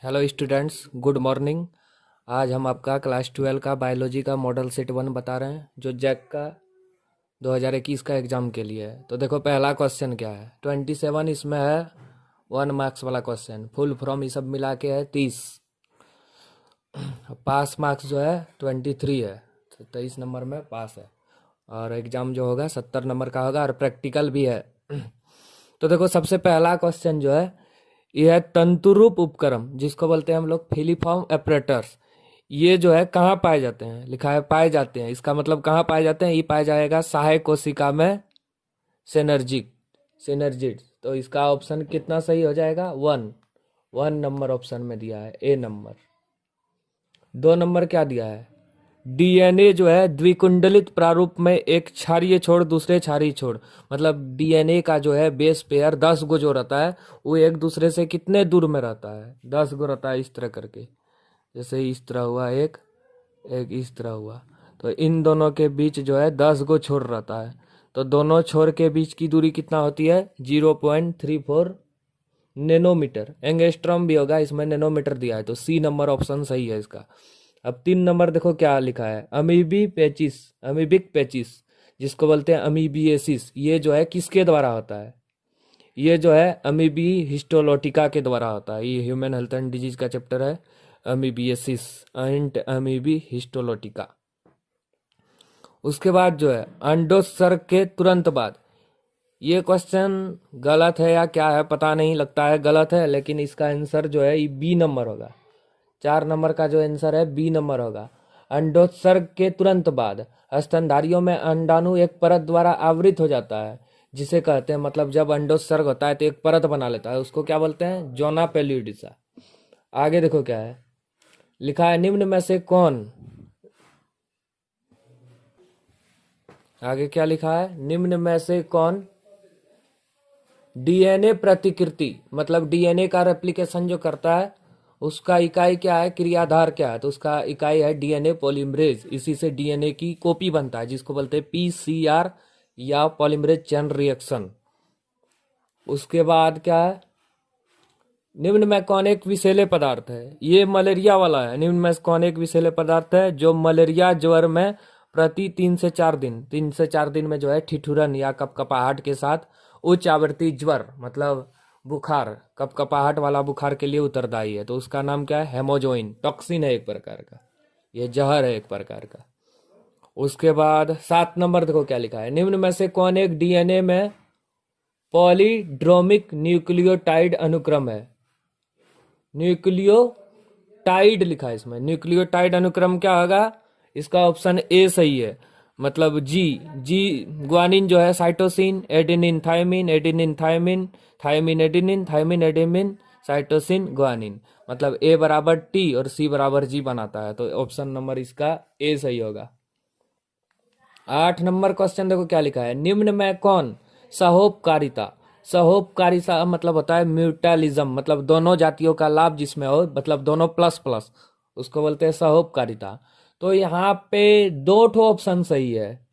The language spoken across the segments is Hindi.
Hello students, good morning. आज हम आपका क्लास 12 का बायोलॉजी का मॉडल सेट 1 बता रहे हैं जो जैक का 2021 का एग्जाम के लिए है। तो देखो पहला क्वेश्चन क्या है। 27 इसमें है 1 मार्क्स वाला क्वेश्चन। फुल फ्रॉम ये सब मिला के है 30। पास मार्क्स जो है 23 है, तो 23 नंबर में पास है। और एग्जाम जो होगा 70 नंबर का होगा और प्रैक्टिकल भी है। तो देखो सबसे पहला क्वेश्चन जो है ये है तंतुरूप उपकरण, जिसको बोलते हैं हम लोग फिलीफॉर्म एपरेटर्स। ये जो है कहाँ पाए जाते हैं, लिखा है पाए जाते हैं। इसका मतलब कहाँ पाए जाते हैं, ये पाया जाएगा सहायक कोशिका में सिनर्जिक सिनर्जिड। तो इसका ऑप्शन कितना सही हो जाएगा, 1 नंबर ऑप्शन में दिया है, ए नंबर। 2 नंबर क्या दिया है, डीएनए जो है द्विकुंडलित प्रारूप में एक क्षारीय छोड़ दूसरे क्षारीय छोड़, मतलब डीएनए का जो है बेस पेयर 10 गो जो रहता है वो एक दूसरे से कितने दूर में रहता है, 10 गो रहता है। इस तरह करके, जैसे इस तरह हुआ एक एक इस तरह हुआ, तो इन दोनों के बीच जो है 10 गो छोर रहता है। तो दोनों छोर के बीच की दूरी कितना होती है, 0.34 नैनोमीटर। एंगस्ट्रॉम भी होगा, इसमें नैनोमीटर दिया है, तो सी नंबर ऑप्शन सही है इसका। अब 3 नंबर देखो क्या लिखा है, अमीबिक पेचिस, जिसको बोलते हैं अमीबिएसिस। ये जो है किसके द्वारा होता है, ये जो है अमीबी हिस्टोलोटिका के द्वारा होता है। ये ह्यूमन हेल्थ एंड डिजीज का चैप्टर है, अमीबिएसिस एंड अमीबी हिस्टोलोटिका। उसके बाद जो है अंडोत्सर्ग के तुरंत बाद, ये क्वेश्चन गलत है या क्या है पता नहीं, लगता है गलत है, लेकिन इसका आंसर जो है ये बी नंबर होगा। 4 नंबर का जो आंसर है बी नंबर होगा। अंडोत्सर्ग के तुरंत बाद स्तनधारियों में अंडाणु एक परत द्वारा आवृत हो जाता है, जिसे कहते हैं, मतलब जब अंडोत्सर्ग होता है तो एक परत बना लेता है, उसको क्या बोलते हैं, जोना पेल्यूडिसा। आगे देखो क्या है लिखा है, निम्न में से कौन, आगे क्या लिखा है, निम्न में से कौन डीएनए प्रतिकृति, मतलब डीएनए का रेप्लिकेशन जो करता है उसका इकाई क्या है, क्रियाधार क्या है, तो उसका इकाई है डीएनए पॉलीमरेज। इसी से डीएनए की कॉपी बनता है, जिसको बोलते हैं पीसीआर या पॉलीमरेज चेन रिएक्शन। उसके बाद क्या है, निम्न में कौन एक विषैले पदार्थ है, ये मलेरिया वाला है। निम्न में कौन एक विषैले पदार्थ है जो मलेरिया ज्वर में प्रति 3 से 4 दिन में जो है ठिठुरन या कपकपाहट के साथ उच्च आवृत्ति ज्वर, मतलब बुखार, कपकपाहट वाला बुखार के लिए उत्तरदायी है। तो उसका नाम क्या है, हेमोजोइन। टॉक्सिन है एक प्रकार का, ये जहर है एक प्रकार का। उसके बाद 7 नंबर देखो क्या लिखा है, निम्न में से कौन एक डीएनए में पॉलीड्रोमिक न्यूक्लियोटाइड अनुक्रम है। न्यूक्लियोटाइड लिखा है इसमें, न्यूक्लियोटाइड अनुक्रम क्या होगा, इसका ऑप्शन ए सही है, मतलब जी। जी ग्वानिन जो है cytosine, adenine thymine, adenine thymine, thymine adenine, thymine adenine, cytosine guanine, मतलब ए बराबर टी और सी बराबर जी बनाता है। तो ऑप्शन नंबर इसका ए सही होगा। 8 नंबर क्वेश्चन देखो क्या लिखा है, निम्न में कौन सहोपकारिता, सहोपकारिता मतलब होता है म्यूटलिज्म, मतलब दोनों जातियों का लाभ जिसमें हो, मतलब दोनों प्लस प्लस, उसको बोलते हैं सहोपकारिता। तो यहाँ पे 2 ठो ऑप्शन सही है,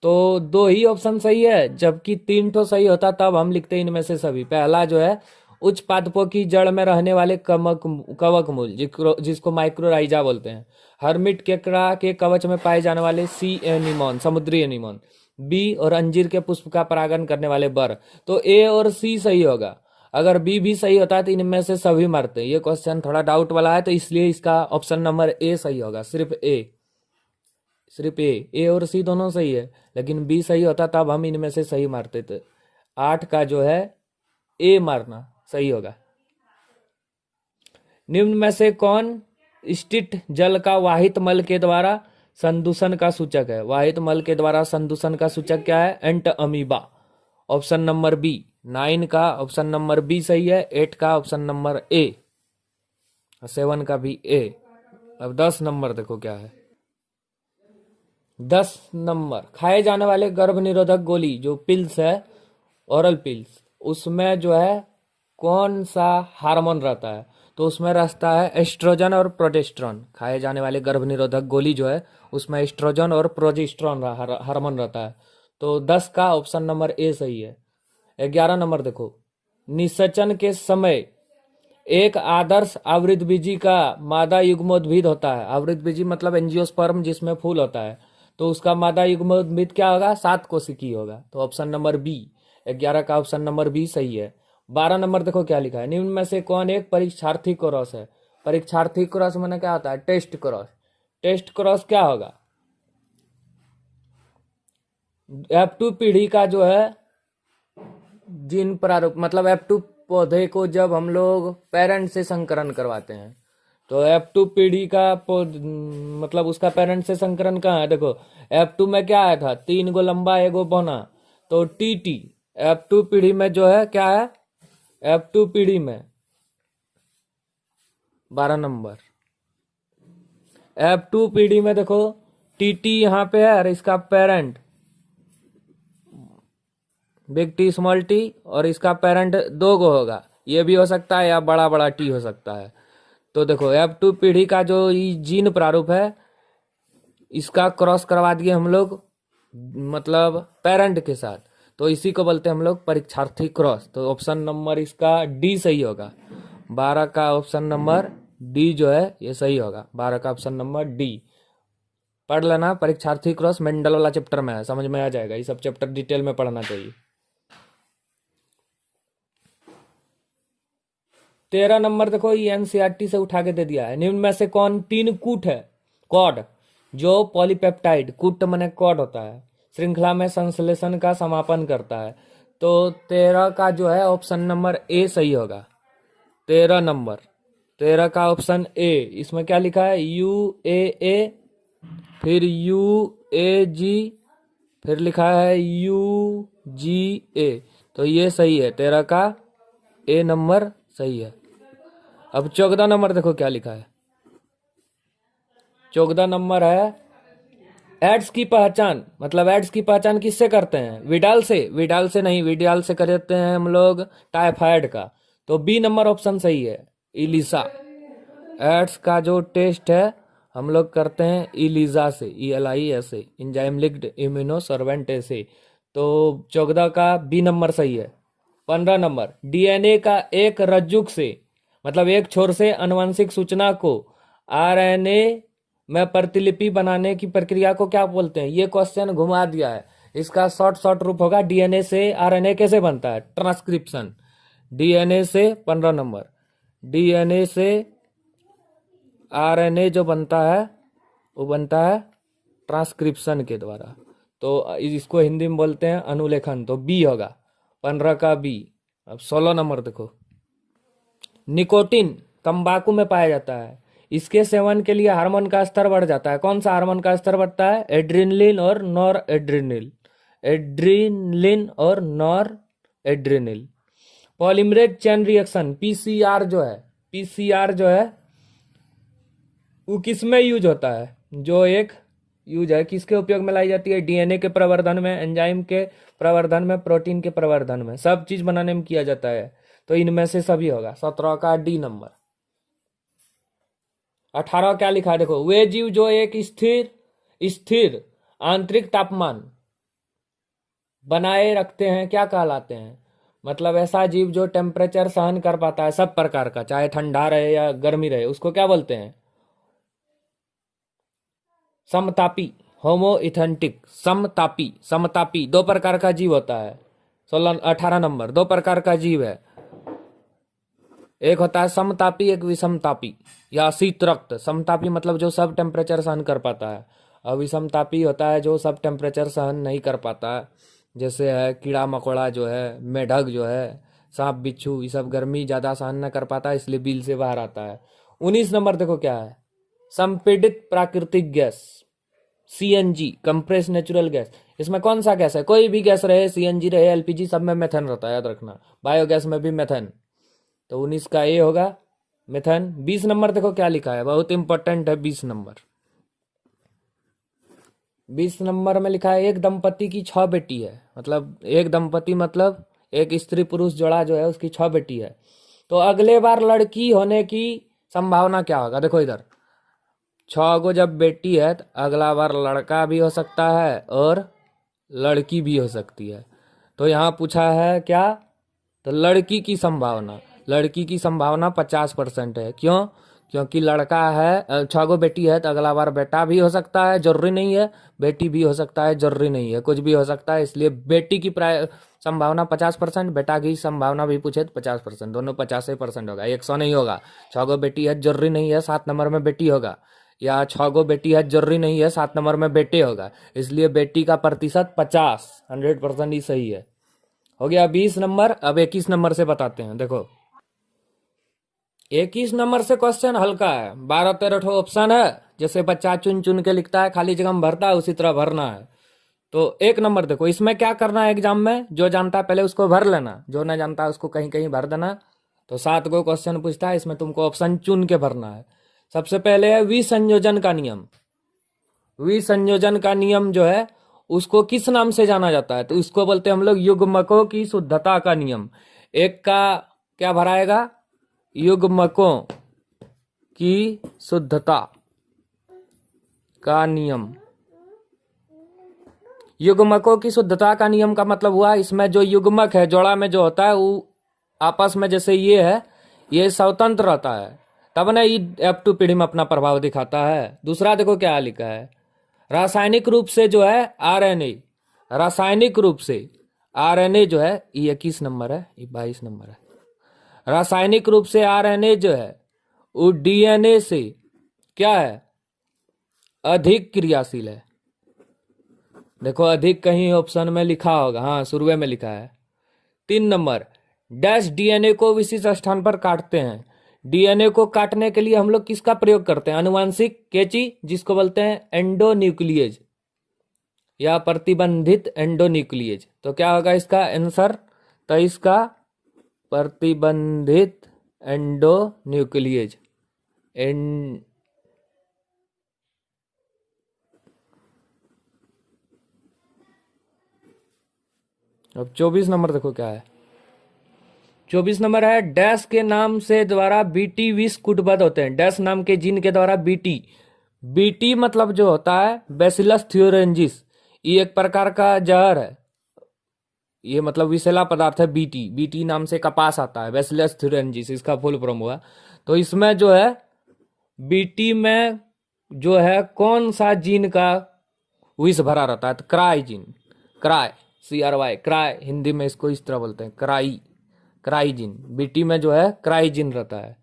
तो 2 ही ऑप्शन सही है, जबकि 3 ठो सही होता तब हम लिखते हैं इनमें से सभी। पहला जो है उच्च पादपों की जड़ में रहने वाले कवक मूल, जिसको माइक्रोराइजा बोलते हैं। हर्मिट केकड़ा के कवच में पाए जाने वाले सी एनिमोन, समुद्री एनिमोन। बी और अंजीर के पुष्प का परागण करने वाले बर। तो ए और सी सही होगा। अगर बी भी सही होता है तो इनमें से सभी मरते हैं। ये क्वेश्चन थोड़ा डाउट वाला है, तो इसलिए इसका ऑप्शन नंबर ए सही होगा, सिर्फ ए। सिर्फ ए और सी दोनों सही है, लेकिन बी सही होता तब हम इनमें से सही मारते थे। 8 का जो है ए मारना सही होगा। निम्न में से कौन स्टिट जल का वाहित मल के द्वारा संदूषण का सूचक है। वाहित मल के द्वारा संदूषण का सूचक क्या है, Entamoeba. Option number B. 9 का ऑप्शन नंबर बी सही है, 8 का ऑप्शन नंबर ए, 7 का भी ए। अब 10 नंबर देखो क्या है, 10 नंबर खाए जाने वाले गर्भ निरोधक गोली जो पिल्स है, ओरल पिल्स, उसमें जो है कौन सा हार्मोन रहता है, तो उसमें रहता है एस्ट्रोजन और प्रोजेस्टेरॉन। खाए जाने वाले गर्भ निरोधक गोली जो है उसमें एस्ट्रोजन और प्रोजेस्टेरॉन हार्मोन रहता है। तो 10 का ऑप्शन नंबर ए सही है। 11 नंबर देखो, निषेचन के समय एक आदर्श आवृतबीजी का मादा युग्मोद्भिद होता है। आवृतबीजी मतलब एंजियोस्पर्म जिसमें फूल होता है, तो उसका मादा युग्मोद्भिद क्या होगा? 7 कोशिकीय होगा। तो ऑप्शन नंबर बी, 11 का ऑप्शन नंबर बी सही है। 12 नंबर देखो क्या लिखा है, निम्न में से कौन एक परीक्षार्थी क्रॉस है? परीक्षार्थी क्रॉस मैंने क्या होता है? Test cross. टेस्ट क्रॉस क्या होगा? F2 पीढ़ी का जो है जीन प्रारूप, मतलब F2 पौधे को जब हम लोग पेरेंट से संकरण करवाते हैं, तो F2 पीढ़ी का मतलब उसका पेरेंट से संकरण कहाँ है? देखो F2 में क्या आया था? 3 गो लंबा एगो बौना, तो TT F2 पीढ़ी में जो है क्या है? F2 पीढ़ी में 12 नंबर F2 पीढ़ी में देखो TT यहाँ पे है और इसका parent big T small T, और इसका पेरेंट 2 गो होगा। ये भी हो सकता है या बड़ा बड़ा टी हो सकता है। तो देखो F2 पीढ़ी का जो जीन प्रारूप है, इसका क्रॉस करवा दिए हम लोग मतलब पेरेंट के साथ, तो इसी को बोलते हैं हम लोग परीक्षार्थी क्रॉस। तो ऑप्शन नंबर इसका डी सही होगा। 12 का ऑप्शन नंबर डी जो है ये सही होगा। 12 का ऑप्शन नंबर डी पढ़ लेना। परीक्षार्थी क्रॉस मेंडल वाला चैप्टर में है, समझ में आ जाएगा। ये सब चैप्टर डिटेल में पढ़ना चाहिए। 13 नंबर देखो ये एनसीईआरटी से उठा के दे दिया है। निम्न में से कौन 3 कूट है? कॉड जो पॉलीपेप्टाइड, कूट माने कॉड होता है, श्रृंखला में संश्लेषण का समापन करता है। तो 13 का जो है ऑप्शन नंबर ए सही होगा। 13 का ऑप्शन ए। इसमें क्या लिखा है? UAA, फिर UAG, फिर लिखा है UGA। तो ये सही है, 13 का ए नंबर सही है। अब 14 नंबर देखो क्या लिखा है। 14 नंबर है एड्स की पहचान, मतलब एड्स की पहचान किससे करते हैं? विडाल से? विडाल से नहीं, विडाल से करते हैं हम लोग टाइफाइड का। तो बी नंबर ऑप्शन सही है, इलिसा। एड्स का जो टेस्ट है हम लोग करते हैं इलिजा से, ELISA, enzyme linked immuno servant से। तो 14 का बी नंबर सही है। 15 नंबर DNA का एक रज्जुक से, मतलब एक छोर से आनुवंशिक सूचना को RNA में प्रतिलिपि बनाने की प्रक्रिया को क्या बोलते हैं? ये क्वेश्चन घुमा दिया है। इसका शॉर्ट रूप होगा DNA से RNA कैसे बनता है? ट्रांसक्रिप्शन। DNA से 15 नंबर DNA से RNA जो बनता है वो बनता है ट्रांसक्रिप्शन के द्वारा। तो इसको हिंदी में बोलते हैं अनुलेखन। तो बी होगा, 15 का बी। अब 16 नंबर देखो, निकोटिन तंबाकू में पाया जाता है। इसके सेवन के लिए हार्मोन का स्तर बढ़ जाता है। कौन सा हार्मोन का स्तर बढ़ता है? एड्रिनलिन और नॉर एड्रिनिल। एड्रिनलिन और noradrenaline. Polymerase chain reaction PCR जो है वो किस में यूज होता है? जो एक यूज है किसके उपयोग में लाई जाती है? DNA के प्रवर्धन में, एंजाइम के प्रवर्धन में, प्रोटीन के प्रवर्धन में, सब चीज बनाने में किया जाता है। तो इनमें से सभी होगा। 17 का डी नंबर। 18 क्या लिखा है देखो, वे जीव जो एक स्थिर आंतरिक तापमान बनाए रखते हैं क्या कहलाते हैं? मतलब ऐसा जीव जो टेम्परेचर सहन कर पाता है सब प्रकार का, चाहे ठंडा रहे या गर्मी रहे, उसको क्या बोलते हैं? समतापी, होमोइथेंटिक। समतापी 2 प्रकार का जीव होता है। 18 नंबर 2 प्रकार का जीव है। एक होता है समतापी, एक विषमतापी या शीत रक्त। समतापी मतलब जो सब टेम्परेचर सहन कर पाता है, और विषमतापी होता है जो सब टेम्परेचर सहन नहीं कर पाता है। जैसे है कीड़ा मकोड़ा जो है, मेढक जो है, सांप बिच्छू, ये सब गर्मी ज्यादा सहन न कर पाता है, इसलिए बिल से बाहर आता है। 19 नंबर देखो क्या है, संपीड़ित प्राकृतिक gas CNG, compress natural gas. इसमें कौन सा गैस है? कोई भी गैस रहे, CNG रहे, LPG, सब में मेथेन रहता है, याद रखना। बायोगैस में भी मेथेन। तो 19 का ए होगा मेथेन। 20 नंबर देखो क्या लिखा है, बहुत इंपॉर्टेंट है 20 नंबर। 20 नंबर में लिखा है एक दंपति की 6 बेटी है। मतलब एक दंपति मतलब एक स्त्री पुरुष जोड़ा जो है उसकी 6 बेटी है। तो अगले बार लड़की होने की संभावना क्या होगा? देखो इधर 6 गो जब बेटी है तो अगला बार लड़का भी हो सकता है और लड़की भी हो सकती है। तो यहाँ पूछा है क्या? तो लड़की की संभावना। लड़की की संभावना 50% है। क्यों? क्योंकि लड़का है, 6 गो बेटी है, तो अगला बार बेटा भी हो सकता है, जरूरी नहीं है, बेटी भी हो सकता है, जरूरी नहीं है, कुछ भी हो सकता है। इसलिए बेटी की संभावना 50%, बेटा की संभावना भी पूछे तो 50%, दोनों 50% होगा, 100 नहीं होगा। 6 गो बेटी है, जरूरी नहीं है 7 नंबर में बेटी होगा, या 6 गो बेटी है, जरूरी नहीं है 7 नंबर में बेटे होगा। इसलिए बेटी का प्रतिशत 50, 100% ही सही है। हो गया 20 नंबर। अब 21 नंबर से बताते हैं। देखो 21 नंबर से क्वेश्चन हल्का है, 12-13 ऑप्शन है, जैसे बच्चा चुन चुन के लिखता है, खाली जगह में भरता है, उसी तरह भरना है। तो 1 नंबर देखो, इसमें क्या करना है एग्जाम में, जो जानता है पहले उसको भर लेना, जो नहीं जानता है उसको कहीं कहीं भर देना। तो 7 गो क्वेश्चन पूछता है, इसमें तुमको ऑप्शन चुन के भरना है। सबसे पहले है विसंयोजन का नियम। विसंयोजन का नियम जो है उसको किस नाम से जाना जाता है? तो इसको बोलते हैं हम लोग युग्मकों की शुद्धता का नियम। एक का क्या भराएगा? युग्मकों की शुद्धता का नियम। युग्मकों की शुद्धता का नियम का मतलब हुआ, इसमें जो युग्मक है जोड़ा में जो होता है वो आपस में, जैसे ये है, ये स्वतंत्र रहता है, तब ना ये F2 पीढ़ी में अपना प्रभाव दिखाता है। दूसरा देखो क्या लिखा है, रासायनिक रूप से जो है आरएनए, रासायनिक रूप से आरएनए जो है, ये 21 नंबर है, ये 22 नंबर है। रासायनिक रूप से आरएनए जो है वो डीएनए से क्या है? अधिक क्रियाशील है। देखो अधिक कहीं ऑप्शन में लिखा होगा, हाँ शुरू में लिखा है। 3 नंबर, डैश डीएनए को विशिष्ट स्थान पर काटते हैं। डीएनए को काटने के लिए हम लोग किसका प्रयोग करते हैं? अनुवांशिक कैंची, जिसको बोलते हैं एंडोन्यूक्लियेज या प्रतिबंधित एंडोन्यूक्लियेज। तो क्या होगा इसका आंसर? तो इसका प्रतिबंधित एंडोन्यूक्लियेज। अब 24 नंबर देखो क्या है। 24 नंबर है, डैश के नाम से द्वारा बीटी विष कूटबद्ध होते हैं। डैश नाम के जीन के द्वारा बीटी, बीटी मतलब जो होता है बैसिलस थ्यूरेंजिस, ये एक प्रकार का जहर है, ये मतलब विषैला पदार्थ है। बीटी, बीटी नाम से कपास आता है, बैसिलस थ्यूरेंजिस इसका फुल फॉर्म हुआ। तो इसमें जो है बीटी में जो है कौन सा जीन का विष भरा रहता है? तो cry gene, cry, CRY, cry, Hindi में इसको इस तरह बोलते हैं, क्राई, क्राई जीन। बीटी में जो है क्राई जीन रहता है।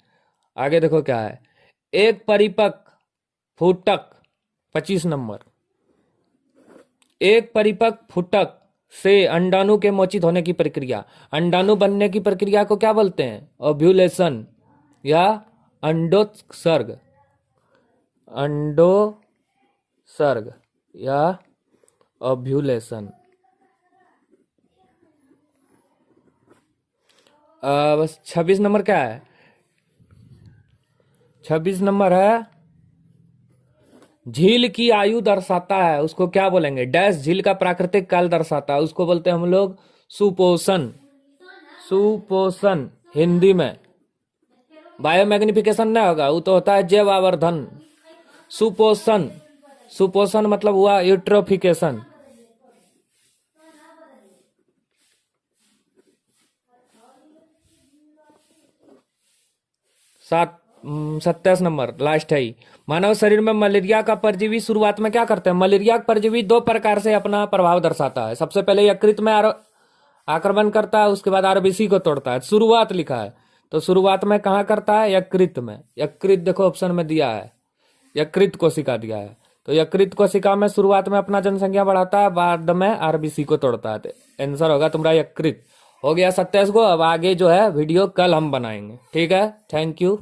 आगे देखो क्या है, एक परिपक्व फुटक, 25 नंबर, एक परिपक्व फुटक से अंडाणु के मोचित होने की प्रक्रिया, अंडाणु बनने की प्रक्रिया को क्या बोलते हैं? ओव्यूलेशन या अंडोत्सर्ग, अंडोत्सर्ग या ओव्यूलेशन। बस 26 नंबर क्या है? 26 नंबर है, झील की आयु दर्शाता है, उसको क्या बोलेंगे? डैश झील का प्राकृतिक काल दर्शाता है, उसको बोलते हैं हम लोग सुपोषण। सुपोषण हिंदी में बायोमैग्निफिकेशन नहीं होगा, वो तो होता है जैव आवर्धन। सुपोषण, सुपोषण मतलब हुआ यूट्रोफिकेशन। 27 नंबर लास्ट है। मानव शरीर में मलेरिया का परजीवी शुरुआत में क्या करते हैं? मलेरिया का परजीवी 2 प्रकार से अपना प्रभाव दर्शाता है। सबसे पहले यकृत में आक्रमण करता है, उसके बाद आरबीसी को तोड़ता है। शुरुआत लिखा है, तो शुरुआत में कहाँ करता है? यकृत में। यकृत देखो ऑप्शन में दिया है, यकृत कोशिका दिया है, तो यकृत कोशिका में शुरुआत में अपना जनसंख्या बढ़ाता है, बाद में आरबीसी को तोड़ता है। तो आंसर होगा तुम्हारा यकृत। हो गया 27 को। अब आगे जो है वीडियो कल हम बनाएंगे, ठीक है। Thank you.